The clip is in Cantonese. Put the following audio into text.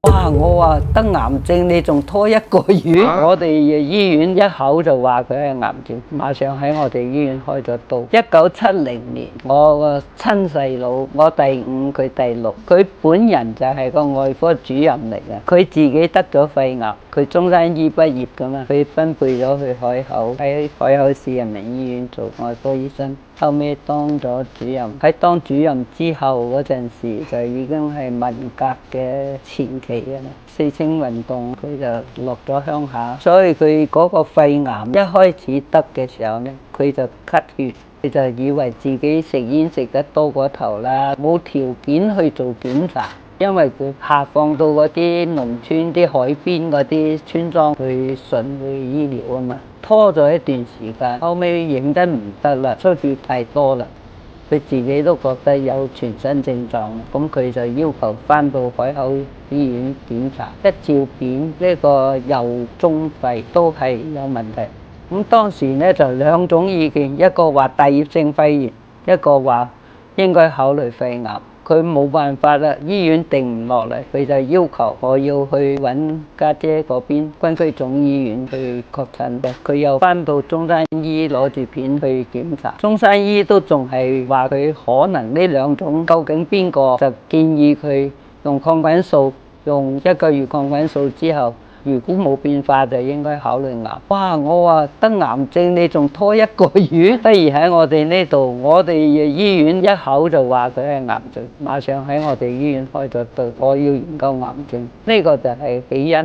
哇！我話得癌症，你仲拖一個月？我哋醫院一口就話佢係癌症，馬上喺我哋醫院開咗刀。1970年，我個親細佬，我第5，佢第6，佢本人就係個外科主任嚟嘅。佢自己得咗肺癌，佢中山醫畢業噶嘛，佢分配咗去海口，喺海口市人民醫院做外科醫生。後尾當咗主任，喺當主任之後嗰陣時就已經係文革嘅前期嘅啦。四清運動佢就落咗鄉下，所以佢嗰個肺癌一開始得嘅時候呢，佢就咳血，佢就以為自己食煙食得多過頭啦，冇條件去做檢查，因為佢下放到嗰啲農村啲海邊嗰啲村莊去順去醫療啊嘛。拖咗一段時間，後尾認得唔得啦，出血太多啦，佢自己都覺得有全身症狀，咁佢就要求返到海口醫院檢查，一照片呢個右中肺都係有問題。咁當時呢就兩種意見，一個話大葉性肺炎，一個話應該考慮肺癌。佢冇辦法啦，醫院定唔落嚟，佢就要求我要去揾家姐嗰邊軍區總醫院去確診嘅。佢又翻到中山醫攞住片去檢查，中山醫都仲係話佢可能呢兩種，究竟邊個？就建議佢用抗菌素，用1個月抗菌素之後，如果冇變化就應該考慮癌。哇！我話得癌症，你仲拖1個月？不如喺我哋呢度，我哋醫院一口就話佢係癌症，馬上喺我哋醫院開咗刀。我要研究癌症，呢個就係起因。